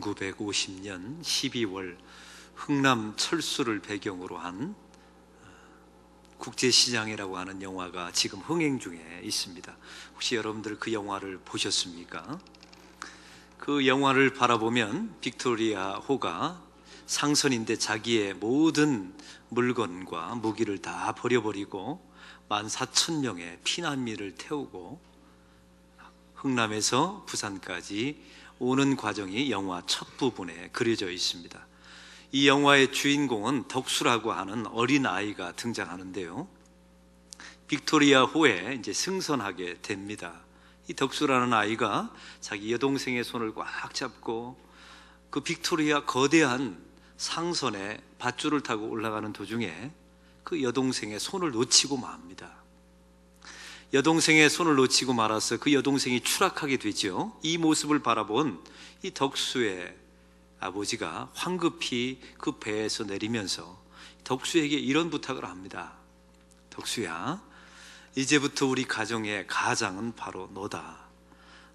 (1950년 12월) 흥남 철수를 배경으로 한 국제시장이라고 하는 영화가 지금 흥행 중에 있습니다. 혹시 여러분들 그 영화를 보셨습니까? 그 영화를 바라보면 빅토리아 호가 상선인데 자기의 모든 물건과 무기를 다 버려버리고 14,000명의 피난민을 태우고 흥남에서 부산까지 오는 과정이 영화 첫 부분에 그려져 있습니다. 이 영화의 주인공은 덕수라고 하는 어린 아이가 등장하는데요. 빅토리아 호에 이제 승선하게 됩니다. 이 덕수라는 아이가 자기 여동생의 손을 꽉 잡고 그 빅토리아 거대한 상선에 밧줄을 타고 올라가는 도중에 그 여동생의 손을 놓치고 맙니다. 여동생의 손을 놓치고 말아서 그 여동생이 추락하게 되죠. 이 모습을 바라본 이 덕수의 아버지가 황급히 그 배에서 내리면서 덕수에게 이런 부탁을 합니다. 덕수야, 이제부터 우리 가정의 가장은 바로 너다.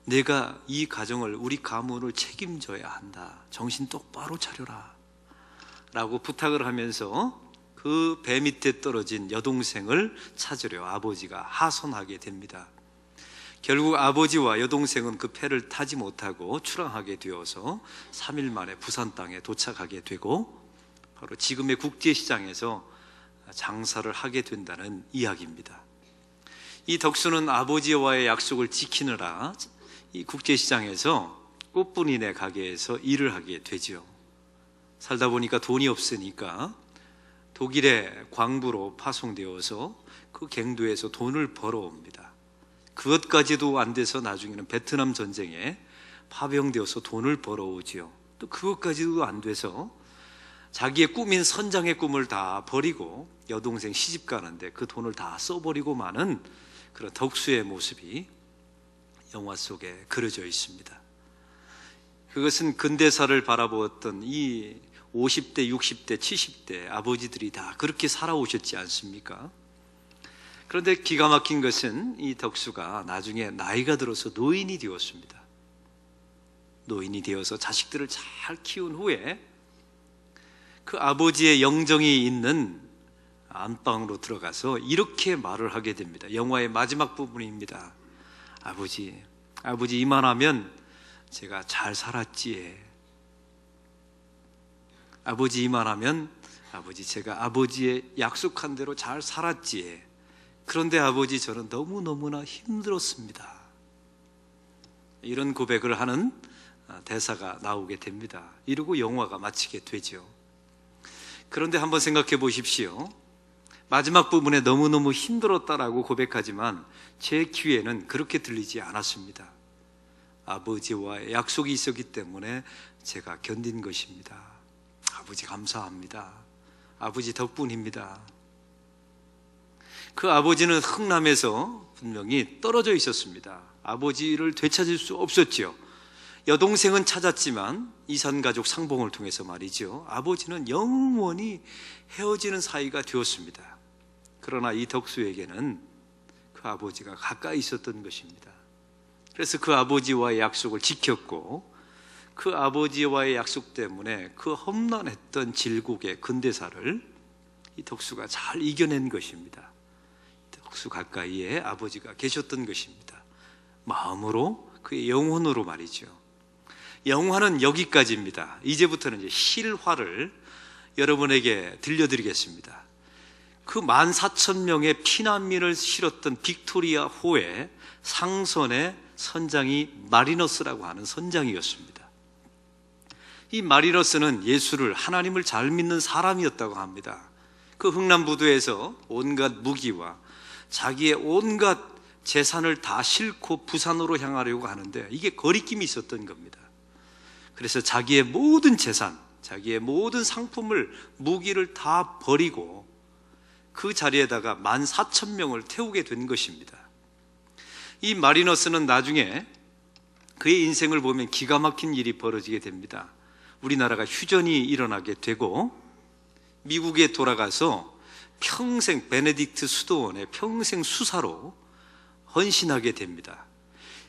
내가 이 가정을, 우리 가문을 책임져야 한다. 정신 똑바로 차려라 라고 부탁을 하면서 그 배 밑에 떨어진 여동생을 찾으려 아버지가 하선하게 됩니다. 결국 아버지와 여동생은 그 배를 타지 못하고 출항하게 되어서 3일 만에 부산 땅에 도착하게 되고 바로 지금의 국제시장에서 장사를 하게 된다는 이야기입니다. 이 덕수는 아버지와의 약속을 지키느라 이 국제시장에서 꽃분이네 가게에서 일을 하게 되죠. 살다 보니까 돈이 없으니까 독일의 광부로 파송되어서 그 갱도에서 돈을 벌어옵니다. 그것까지도 안 돼서 나중에는 베트남 전쟁에 파병되어서 돈을 벌어오지요. 또 그것까지도 안 돼서 자기의 꿈인 선장의 꿈을 다 버리고 여동생 시집 가는데 그 돈을 다 써버리고 마는 그런 덕수의 모습이 영화 속에 그려져 있습니다. 그것은 근대사를 바라보았던 이 50대, 60대, 70대 아버지들이 다 그렇게 살아오셨지 않습니까? 그런데 기가 막힌 것은 이 덕수가 나중에 나이가 들어서 노인이 되었습니다. 노인이 되어서 자식들을 잘 키운 후에 그 아버지의 영정이 있는 안방으로 들어가서 이렇게 말을 하게 됩니다. 영화의 마지막 부분입니다. 아버지 이만하면 제가 잘 살았지에. 아버지 이만하면 아버지 제가 아버지의 약속한 대로 잘 살았지에. 그런데 아버지 저는 너무너무나 힘들었습니다. 이런 고백을 하는 대사가 나오게 됩니다. 이러고 영화가 마치게 되죠. 그런데 한번 생각해 보십시오. 마지막 부분에 너무너무 힘들었다라고 고백하지만 제 귀에는 그렇게 들리지 않았습니다. 아버지와의 약속이 있었기 때문에 제가 견딘 것입니다. 아버지 감사합니다. 아버지 덕분입니다. 그 아버지는 흥남에서 분명히 떨어져 있었습니다. 아버지를 되찾을 수 없었죠. 여동생은 찾았지만 이산가족 상봉을 통해서 말이죠. 아버지는 영원히 헤어지는 사이가 되었습니다. 그러나 이 덕수에게는 그 아버지가 가까이 있었던 것입니다. 그래서 그 아버지와의 약속을 지켰고 그 아버지와의 약속 때문에 그 험난했던 질곡의 근대사를 이 덕수가 잘 이겨낸 것입니다. 덕수 가까이에 아버지가 계셨던 것입니다. 마음으로, 그의 영혼으로 말이죠. 영화는 여기까지입니다. 이제부터는 이제 실화를 여러분에게 들려드리겠습니다. 그 14,000명의 피난민을 실었던 빅토리아 호의 상선의 선장이 마리너스라고 하는 선장이었습니다. 이 마리너스는 예수를, 하나님을 잘 믿는 사람이었다고 합니다. 그 흥남부두에서 온갖 무기와 자기의 온갖 재산을 다 싣고 부산으로 향하려고 하는데 이게 거리낌이 있었던 겁니다. 그래서 자기의 모든 재산, 자기의 모든 상품을, 무기를 다 버리고 그 자리에다가 14,000명을 태우게 된 것입니다. 이 마리너스는 나중에 그의 인생을 보면 기가 막힌 일이 벌어지게 됩니다. 우리나라가 휴전이 일어나게 되고 미국에 돌아가서 평생 베네딕트 수도원의 평생 수사로 헌신하게 됩니다.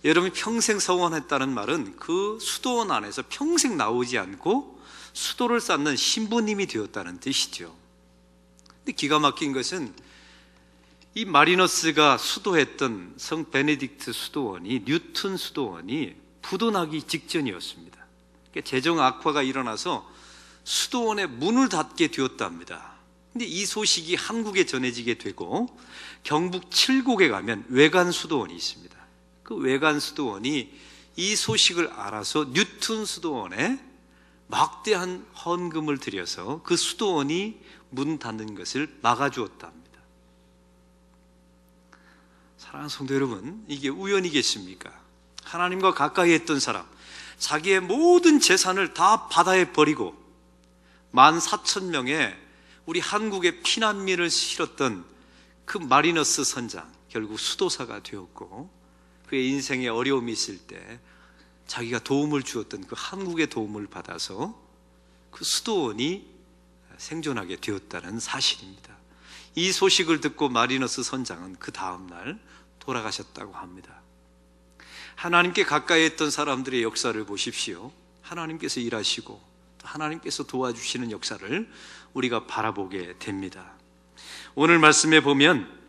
여러분, 평생 서원했다는 말은 그 수도원 안에서 평생 나오지 않고 수도를 쌓는 신부님이 되었다는 뜻이죠. 근데 기가 막힌 것은 이 마리너스가 수도했던 성 베네딕트 수도원이, 뉴튼 수도원이 부도나기 직전이었습니다. 재정 악화가 일어나서 수도원의 문을 닫게 되었답니다. 근데 이 소식이 한국에 전해지게 되고 경북 칠곡에 가면 외관 수도원이 있습니다. 그 외관 수도원이 이 소식을 알아서 뉴튼 수도원에 막대한 헌금을 들여서 그 수도원이 문 닫는 것을 막아주었답니다. 사랑하는 성도 여러분, 이게 우연이겠습니까? 하나님과 가까이 했던 사람, 자기의 모든 재산을 다 바다에 버리고 14,000명의 우리 한국의 피난민을 실었던 그 마리너스 선장, 결국 수도사가 되었고, 그의 인생에 어려움이 있을 때 자기가 도움을 주었던 그 한국의 도움을 받아서 그 수도원이 생존하게 되었다는 사실입니다. 이 소식을 듣고 마리너스 선장은 그 다음날 돌아가셨다고 합니다. 하나님께 가까이 했던 사람들의 역사를 보십시오. 하나님께서 일하시고 또 하나님께서 도와주시는 역사를 우리가 바라보게 됩니다. 오늘 말씀에 보면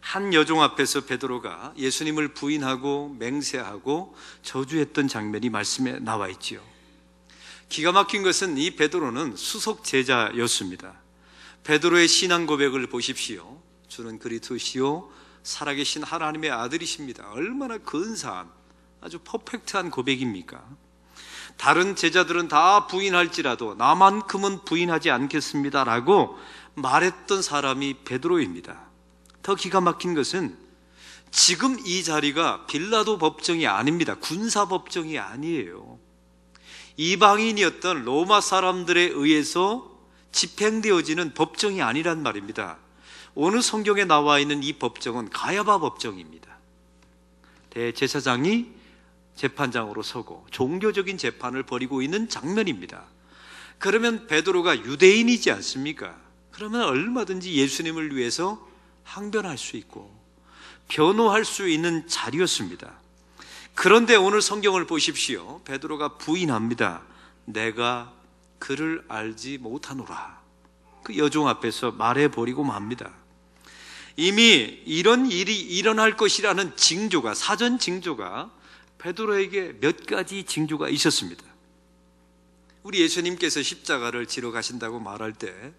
한 여종 앞에서 베드로가 예수님을 부인하고 맹세하고 저주했던 장면이 말씀에 나와 있지요. 기가 막힌 것은 이 베드로는 수석 제자였습니다. 베드로의 신앙 고백을 보십시오. 주는 그리스도시요 살아계신 하나님의 아들이십니다. 얼마나 근사한, 아주 퍼펙트한 고백입니까? 다른 제자들은 다 부인할지라도 나만큼은 부인하지 않겠습니다라고 말했던 사람이 베드로입니다. 더 기가 막힌 것은 지금 이 자리가 빌라도 법정이 아닙니다. 군사 법정이 아니에요. 이방인이었던 로마 사람들에 의해서 집행되어지는 법정이 아니란 말입니다. 오늘 성경에 나와 있는 이 법정은 가야바 법정입니다. 대제사장이 재판장으로 서고 종교적인 재판을 벌이고 있는 장면입니다. 그러면 베드로가 유대인이지 않습니까? 그러면 얼마든지 예수님을 위해서 항변할 수 있고 변호할 수 있는 자리였습니다. 그런데 오늘 성경을 보십시오. 베드로가 부인합니다. 내가 그를 알지 못하노라. 그 여종 앞에서 말해버리고 맙니다. 이미 이런 일이 일어날 것이라는 징조가, 사전 징조가 베드로에게 몇 가지 징조가 있었습니다. 우리 예수님께서 십자가를 지러 가신다고 말할 때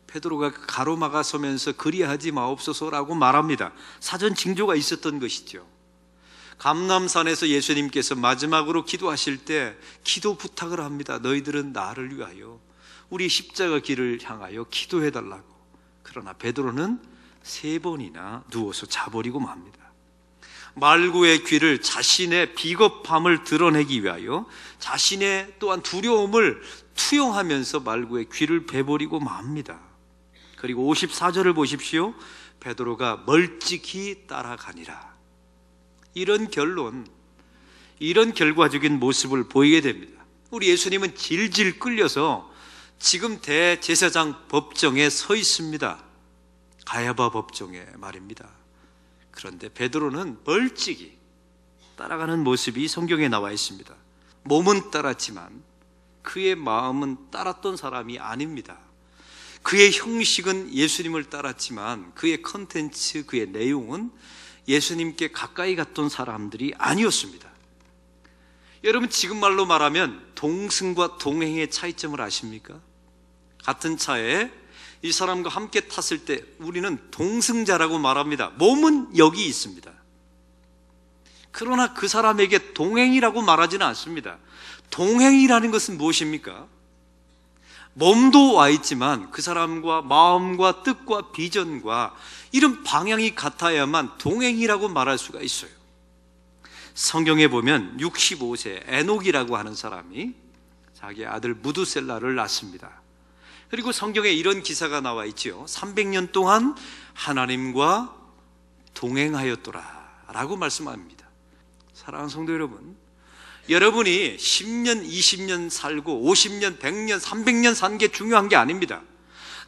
베드로가 가로막아 서면서 그리하지 마옵소서라고 말합니다. 사전 징조가 있었던 것이죠. 감람산에서 예수님께서 마지막으로 기도하실 때 기도 부탁을 합니다. 너희들은 나를 위하여 우리 십자가 길을 향하여 기도해달라고. 그러나 베드로는 3번이나 누워서 자버리고 맙니다. 말구의 귀를, 자신의 비겁함을 드러내기 위하여 자신의 또한 두려움을 투영하면서 말구의 귀를 베버리고 맙니다. 그리고 54절을 보십시오. 베드로가 멀찍이 따라가니라. 이런 결론, 이런 결과적인 모습을 보이게 됩니다. 우리 예수님은 질질 끌려서 지금 대제사장 법정에 서 있습니다. 가야바 법정에 말입니다. 그런데 베드로는 멀찍이 따라가는 모습이 성경에 나와 있습니다. 몸은 따랐지만 그의 마음은 따랐던 사람이 아닙니다. 그의 형식은 예수님을 따랐지만 그의 컨텐츠, 그의 내용은 예수님께 가까이 갔던 사람들이 아니었습니다. 여러분, 지금 말로 말하면 동승과 동행의 차이점을 아십니까? 같은 차에 이 사람과 함께 탔을 때 우리는 동승자라고 말합니다. 몸은 여기 있습니다. 그러나 그 사람에게 동행이라고 말하지는 않습니다. 동행이라는 것은 무엇입니까? 몸도 와 있지만 그 사람과 마음과 뜻과 비전과 이런 방향이 같아야만 동행이라고 말할 수가 있어요. 성경에 보면 65세 에녹이라고 하는 사람이 자기 아들 무두셀라를 낳습니다. 그리고 성경에 이런 기사가 나와 있지요. 300년 동안 하나님과 동행하였더라 라고 말씀합니다. 사랑하는 성도 여러분, 여러분이 10년, 20년 살고 50년, 100년, 300년 산 게 중요한 게 아닙니다.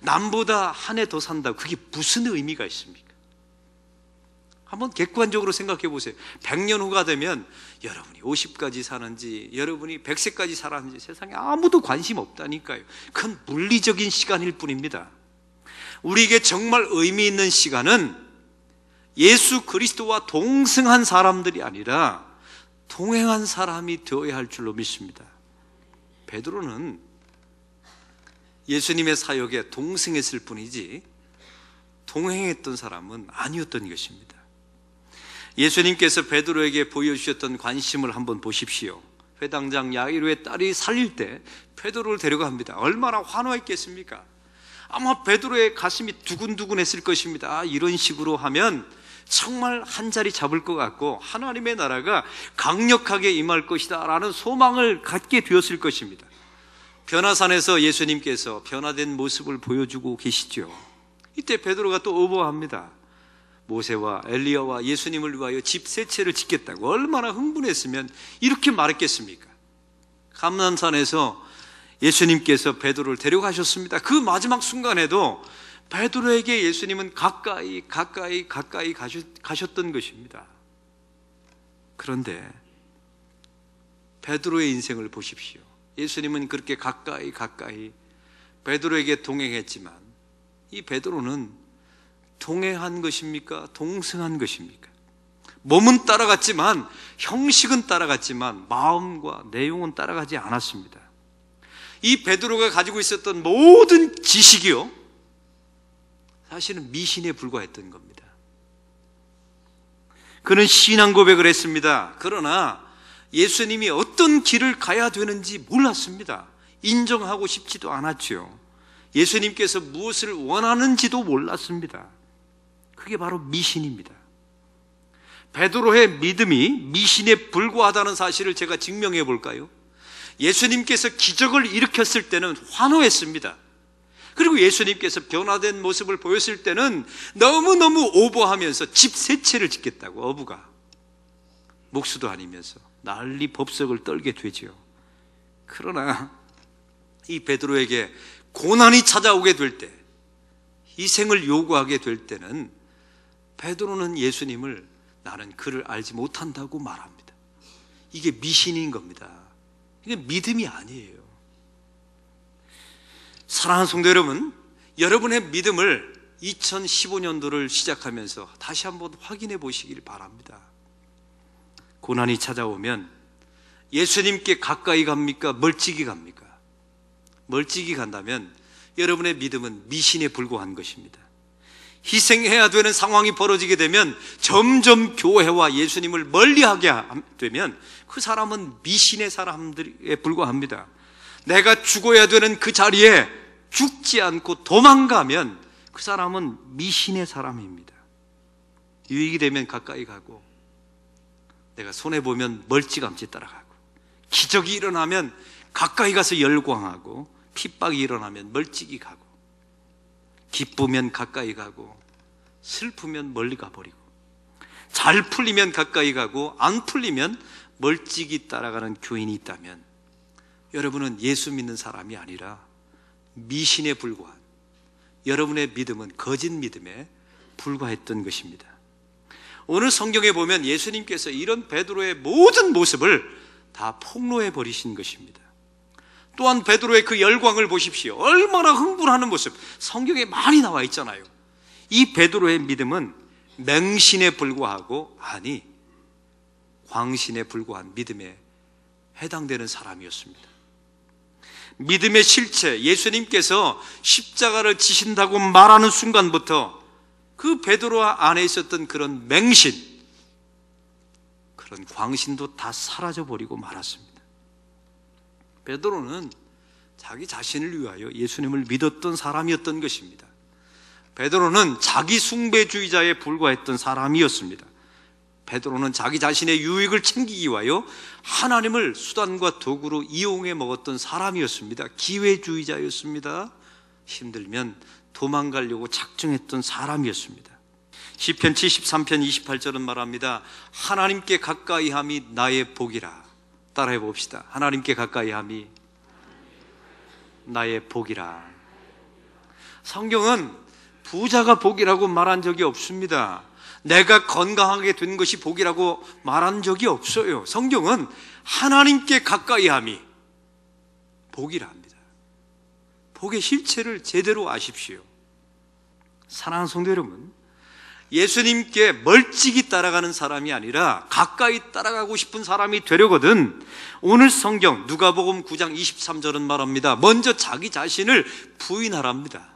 남보다 한 해 더 산다. 그게 무슨 의미가 있습니까? 한번 객관적으로 생각해 보세요. 100년 후가 되면 여러분이 50까지 사는지 여러분이 100세까지 살았는지 세상에 아무도 관심 없다니까요. 그건 물리적인 시간일 뿐입니다. 우리에게 정말 의미 있는 시간은 예수 그리스도와 동승한 사람들이 아니라 동행한 사람이 되어야 할 줄로 믿습니다. 베드로는 예수님의 사역에 동승했을 뿐이지 동행했던 사람은 아니었던 것입니다. 예수님께서 베드로에게 보여주셨던 관심을 한번 보십시오. 회당장 야이로의 딸이 살릴 때 베드로를 데려갑니다. 얼마나 환호했겠습니까? 아마 베드로의 가슴이 두근두근했을 것입니다. 이런 식으로 하면 정말 한 자리 잡을 것 같고 하나님의 나라가 강력하게 임할 것이다 라는 소망을 갖게 되었을 것입니다. 변화산에서 예수님께서 변화된 모습을 보여주고 계시죠. 이때 베드로가 또 오버합니다. 모세와 엘리야와 예수님을 위하여 집 세 채를 짓겠다고 얼마나 흥분했으면 이렇게 말했겠습니까? 감난산에서 예수님께서 베드로를 데려가셨습니다. 그 마지막 순간에도 베드로에게 예수님은 가까이 가셨던 것입니다. 그런데 베드로의 인생을 보십시오. 예수님은 그렇게 가까이 베드로에게 동행했지만 이 베드로는 동행한 것입니까? 동승한 것입니까? 몸은 따라갔지만 형식은 따라갔지만 마음과 내용은 따라가지 않았습니다. 이 베드로가 가지고 있었던 모든 지식이요 사실은 미신에 불과했던 겁니다. 그는 신앙 고백을 했습니다. 그러나 예수님이 어떤 길을 가야 되는지 몰랐습니다. 인정하고 싶지도 않았죠. 예수님께서 무엇을 원하는지도 몰랐습니다. 그게 바로 미신입니다. 베드로의 믿음이 미신에 불과하다는 사실을 제가 증명해 볼까요? 예수님께서 기적을 일으켰을 때는 환호했습니다. 그리고 예수님께서 변화된 모습을 보였을 때는 너무너무 오버하면서 집 세 채를 짓겠다고 어부가 목수도 아니면서 난리 법석을 떨게 되죠. 그러나 이 베드로에게 고난이 찾아오게 될 때, 희생을 요구하게 될 때는 베드로는 예수님을 나는 그를 알지 못한다고 말합니다. 이게 미신인 겁니다. 이게 믿음이 아니에요. 사랑하는 성도 여러분, 여러분의 믿음을 2015년도를 시작하면서 다시 한번 확인해 보시길 바랍니다. 고난이 찾아오면 예수님께 가까이 갑니까? 멀찍이 갑니까? 멀찍이 간다면 여러분의 믿음은 미신에 불과한 것입니다. 희생해야 되는 상황이 벌어지게 되면 점점 교회와 예수님을 멀리하게 되면 그 사람은 미신의 사람들에 불과합니다. 내가 죽어야 되는 그 자리에 죽지 않고 도망가면 그 사람은 미신의 사람입니다. 유익이 되면 가까이 가고 내가 손해보면 멀찌감치 따라가고 기적이 일어나면 가까이 가서 열광하고 핍박이 일어나면 멀찍이 가고 기쁘면 가까이 가고 슬프면 멀리 가버리고 잘 풀리면 가까이 가고 안 풀리면 멀찍이 따라가는 교인이 있다면 여러분은 예수 믿는 사람이 아니라 미신에 불과한 여러분의 믿음은 거짓 믿음에 불과했던 것입니다. 오늘 성경에 보면 예수님께서 이런 베드로의 모든 모습을 다 폭로해 버리신 것입니다. 또한 베드로의 그 열광을 보십시오. 얼마나 흥분하는 모습 성경에 많이 나와 있잖아요. 이 베드로의 믿음은 맹신에 불과하고 아니 광신에 불과한 믿음에 해당되는 사람이었습니다. 믿음의 실체, 예수님께서 십자가를 지신다고 말하는 순간부터 그 베드로 안에 있었던 그런 맹신, 그런 광신도 다 사라져버리고 말았습니다. 베드로는 자기 자신을 위하여 예수님을 믿었던 사람이었던 것입니다. 베드로는 자기 숭배주의자에 불과했던 사람이었습니다. 베드로는 자기 자신의 유익을 챙기기 위하여 하나님을 수단과 도구로 이용해 먹었던 사람이었습니다. 기회주의자였습니다. 힘들면 도망가려고 작정했던 사람이었습니다. 시편 73편 28절은 말합니다. 하나님께 가까이함이 나의 복이라. 따라해 봅시다. 하나님께 가까이 함이 나의 복이라. 성경은 부자가 복이라고 말한 적이 없습니다. 내가 건강하게 된 것이 복이라고 말한 적이 없어요. 성경은 하나님께 가까이 함이 복이라 합니다. 복의 실체를 제대로 아십시오. 사랑하는 성도 여러분, 예수님께 멀찍이 따라가는 사람이 아니라 가까이 따라가고 싶은 사람이 되려거든 오늘 성경 누가복음 9장 23절은 말합니다. 먼저 자기 자신을 부인하랍니다.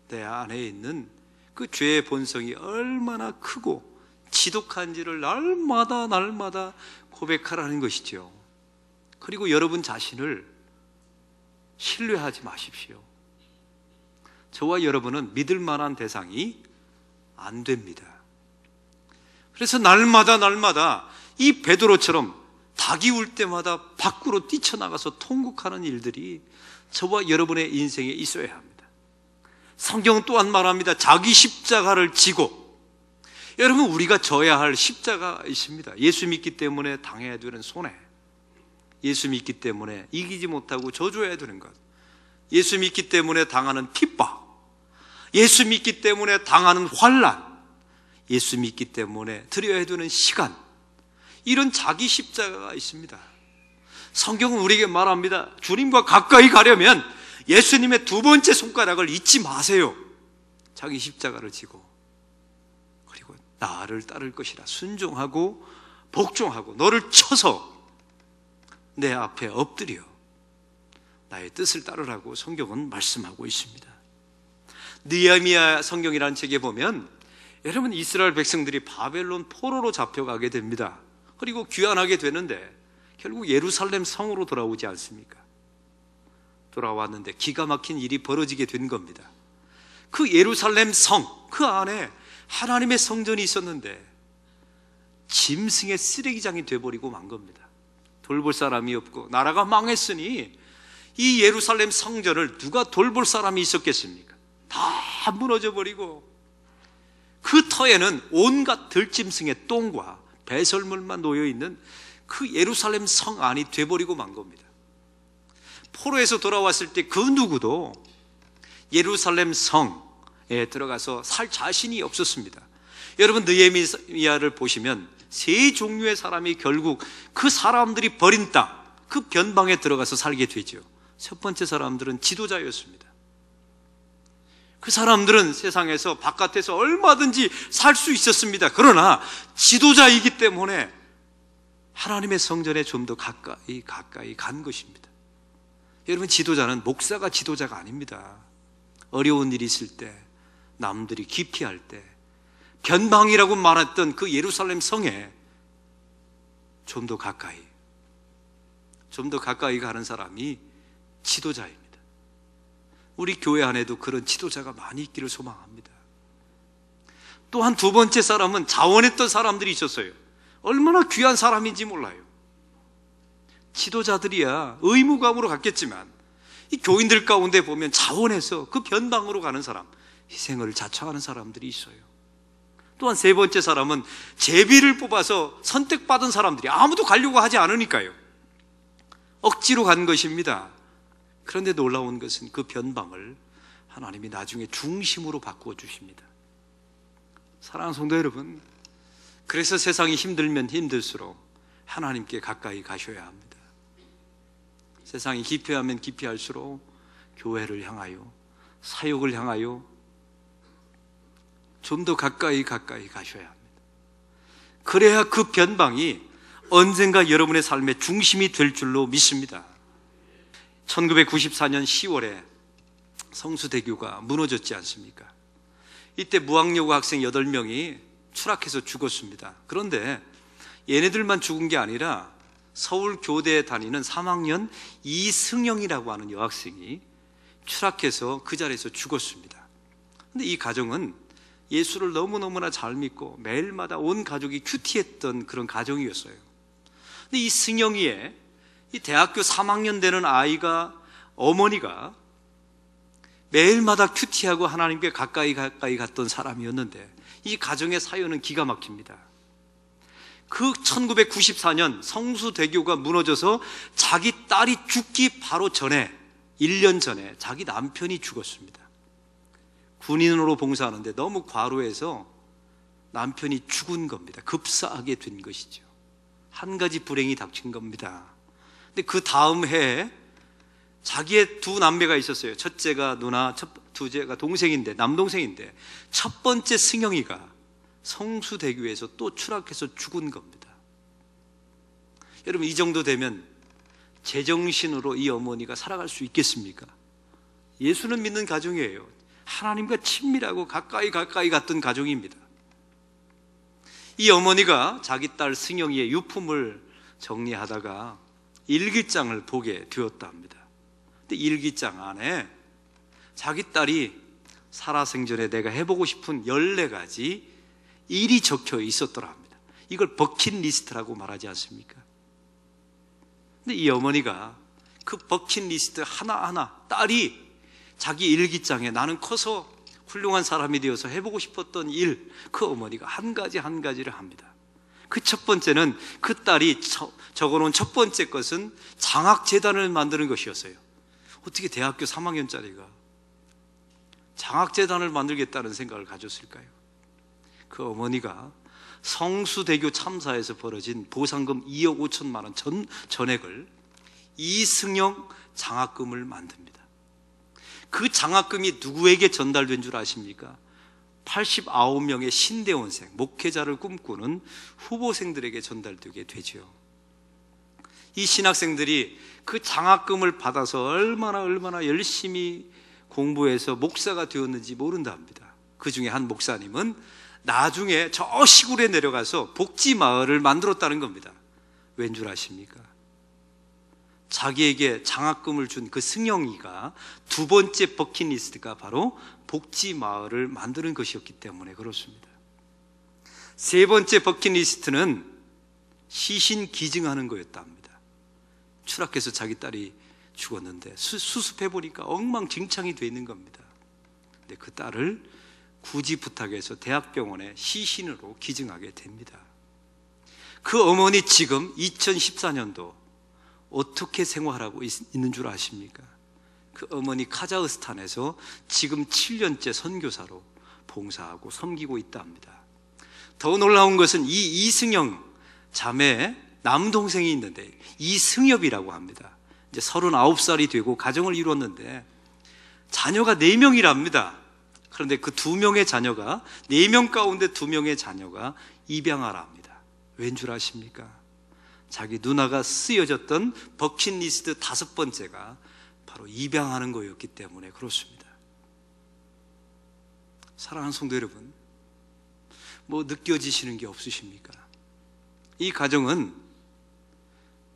내 안에 있는 그 죄의 본성이 얼마나 크고 지독한지를 날마다 고백하라는 것이죠. 그리고 여러분 자신을 신뢰하지 마십시오. 저와 여러분은 믿을 만한 대상이 안 됩니다. 그래서 날마다 이 베드로처럼 닭이 울 때마다 밖으로 뛰쳐나가서 통곡하는 일들이 저와 여러분의 인생에 있어야 합니다. 성경은 또한 말합니다. 자기 십자가를 지고, 여러분 우리가 져야 할 십자가 있습니다. 예수 믿기 때문에 당해야 되는 손해, 예수 믿기 때문에 이기지 못하고 저주해야 되는 것, 예수 믿기 때문에 당하는 핍박, 예수 믿기 때문에 당하는 환난, 예수 믿기 때문에 드려야 되는 시간, 이런 자기 십자가가 있습니다. 성경은 우리에게 말합니다. 주님과 가까이 가려면 예수님의 두 번째 손가락을 잊지 마세요. 자기 십자가를 지고, 그리고 나를 따를 것이라 순종하고 복종하고 너를 쳐서 내 앞에 엎드려 나의 뜻을 따르라고 성경은 말씀하고 있습니다. 느헤미야 성경이라는 책에 보면 여러분 이스라엘 백성들이 바벨론 포로로 잡혀가게 됩니다. 그리고 귀환하게 되는데 결국 예루살렘 성으로 돌아오지 않습니까? 돌아왔는데 기가 막힌 일이 벌어지게 된 겁니다. 그 예루살렘 성, 그 안에 하나님의 성전이 있었는데 짐승의 쓰레기장이 돼버리고 만 겁니다. 돌볼 사람이 없고 나라가 망했으니 이 예루살렘 성전을 누가 돌볼 사람이 있었겠습니까? 다 무너져버리고 그 터에는 온갖 들짐승의 똥과 배설물만 놓여있는 그 예루살렘 성 안이 돼버리고 만 겁니다. 포로에서 돌아왔을 때 그 누구도 예루살렘 성에 들어가서 살 자신이 없었습니다. 여러분 느헤미야를 보시면 세 종류의 사람이 결국 그 사람들이 버린 땅, 그 변방에 들어가서 살게 되죠. 첫 번째 사람들은 지도자였습니다. 그 사람들은 세상에서 바깥에서 얼마든지 살 수 있었습니다. 그러나 지도자이기 때문에 하나님의 성전에 좀 더 가까이 간 것입니다. 여러분 지도자는 목사가 지도자가 아닙니다. 어려운 일이 있을 때, 남들이 기피할 때, 변방이라고 말했던 그 예루살렘 성에 좀 더 가까이 가는 사람이 지도자입니다. 우리 교회 안에도 그런 지도자가 많이 있기를 소망합니다. 또한 두 번째 사람은 자원했던 사람들이 있었어요. 얼마나 귀한 사람인지 몰라요. 지도자들이야 의무감으로 갔겠지만 이 교인들 가운데 보면 자원해서 그 변방으로 가는 사람, 희생을 자처하는 사람들이 있어요. 또한 세 번째 사람은 제비를 뽑아서 선택받은 사람들이 아무도 가려고 하지 않으니까요. 억지로 간 것입니다. 그런데 놀라운 것은 그 변방을 하나님이 나중에 중심으로 바꾸어 주십니다. 사랑하는 성도 여러분, 그래서 세상이 힘들면 힘들수록 하나님께 가까이 가셔야 합니다. 세상이 기피하면 기피할수록 교회를 향하여, 사역을 향하여 좀 더 가까이 가셔야 합니다. 그래야 그 변방이 언젠가 여러분의 삶의 중심이 될 줄로 믿습니다. 1994년 10월에 성수대교가 무너졌지 않습니까? 이때 무학여고 학생 8명이 추락해서 죽었습니다. 그런데 얘네들만 죽은 게 아니라 서울 교대에 다니는 3학년 이승영이라고 하는 여학생이 추락해서 그 자리에서 죽었습니다. 그런데 이 가정은 예수를 너무너무나 잘 믿고 매일마다 온 가족이 큐티했던 그런 가정이었어요. 근데 이 승영이의 이 대학교 3학년 되는 아이가, 어머니가 매일마다 큐티하고 하나님께 가까이 갔던 사람이었는데 이 가정의 사연은 기가 막힙니다. 그 1994년 성수대교가 무너져서 자기 딸이 죽기 바로 전에, 1년 전에 자기 남편이 죽었습니다. 군인으로 봉사하는데 너무 과로해서 남편이 죽은 겁니다. 급사하게 된 것이죠. 한 가지 불행이 닥친 겁니다. 근데 그 다음 해에 자기의 두 남매가 있었어요. 첫째가 누나, 둘째가 동생인데, 남동생인데, 첫 번째 승영이가 성수대교에서 또 추락해서 죽은 겁니다. 여러분, 이 정도 되면 제정신으로 이 어머니가 살아갈 수 있겠습니까? 예수는 믿는 가정이에요. 하나님과 친밀하고 가까이 갔던 가정입니다. 이 어머니가 자기 딸 승영이의 유품을 정리하다가 일기장을 보게 되었다 합니다. 근데 일기장 안에 자기 딸이 살아생전에 내가 해보고 싶은 14가지 일이 적혀 있었더라 합니다. 이걸 버킷리스트라고 말하지 않습니까? 근데 이 어머니가 그 버킷리스트 하나하나, 딸이 자기 일기장에 나는 커서 훌륭한 사람이 되어서 해보고 싶었던 일, 그 어머니가 한 가지를 합니다. 그 첫 번째는, 그 딸이 적어놓은 첫 번째 것은 장학재단을 만드는 것이었어요. 어떻게 대학교 3학년짜리가 장학재단을 만들겠다는 생각을 가졌을까요? 그 어머니가 성수대교 참사에서 벌어진 보상금 2억 5천만 원 전액을 이승영 장학금을 만듭니다. 그 장학금이 누구에게 전달된 줄 아십니까? 89명의 신대원생, 목회자를 꿈꾸는 후보생들에게 전달되게 되죠. 이 신학생들이 그 장학금을 받아서 얼마나 열심히 공부해서 목사가 되었는지 모른다 합니다. 그 중에 한 목사님은 나중에 저 시골에 내려가서 복지마을을 만들었다는 겁니다. 왠 줄 아십니까? 자기에게 장학금을 준 그 승영이가 두 번째 버킷리스트가 바로 복지마을을 만드는 것이었기 때문에 그렇습니다. 세 번째 버킷리스트는 시신기증하는 거였다 합니다. 추락해서 자기 딸이 죽었는데 수습해보니까 엉망진창이 되어 있는 겁니다. 근데 그 딸을 굳이 부탁해서 대학병원에 시신으로 기증하게 됩니다. 그 어머니 지금 2014년도 어떻게 생활하고 있는 줄 아십니까? 그 어머니 카자흐스탄에서 지금 7년째 선교사로 봉사하고 섬기고 있다 합니다. 더 놀라운 것은 이 이승영 자매 남동생이 있는데 이승엽이라고 합니다. 이제 39살이 되고 가정을 이루었는데 자녀가 4명이랍니다. 그런데 그 2명의 자녀가, 4명 가운데 2명의 자녀가 입양하라 합니다. 왠 줄 아십니까? 자기 누나가 쓰여졌던 버킷리스트 5번째가 바로 입양하는 거였기 때문에 그렇습니다. 사랑하는 성도 여러분, 뭐 느껴지시는 게 없으십니까? 이 가정은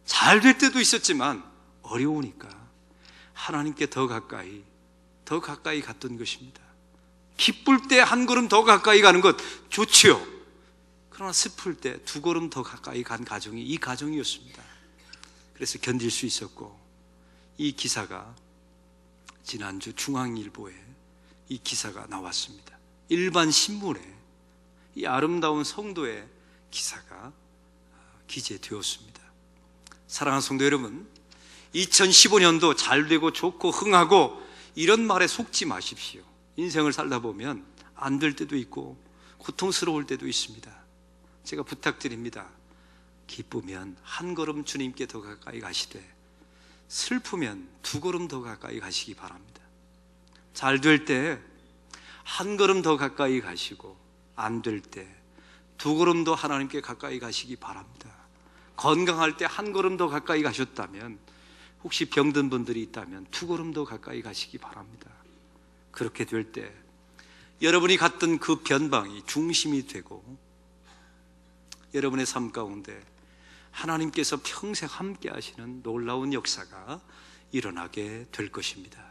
잘 될 때도 있었지만 어려우니까 하나님께 더 가까이 갔던 것입니다. 기쁠 때 한 걸음 더 가까이 가는 것 좋지요. 그러나 슬플 때 2걸음 더 가까이 간 가정이 이 가정이었습니다. 그래서 견딜 수 있었고, 이 기사가 지난주 중앙일보에 이 기사가 나왔습니다. 일반 신문에 이 아름다운 성도의 기사가 기재되었습니다. 사랑하는 성도 여러분, 2015년도 잘 되고 좋고 흥하고 이런 말에 속지 마십시오. 인생을 살다 보면 안 될 때도 있고 고통스러울 때도 있습니다. 제가 부탁드립니다. 기쁘면 한 걸음 주님께 더 가까이 가시되 슬프면 2걸음 더 가까이 가시기 바랍니다. 잘 될 때 한 걸음 더 가까이 가시고 안 될 때 2걸음 더 하나님께 가까이 가시기 바랍니다. 건강할 때 한 걸음 더 가까이 가셨다면, 혹시 병든 분들이 있다면 2걸음 더 가까이 가시기 바랍니다. 그렇게 될 때 여러분이 갔던 그 변방이 중심이 되고 여러분의 삶 가운데 하나님께서 평생 함께 하시는 놀라운 역사가 일어나게 될 것입니다.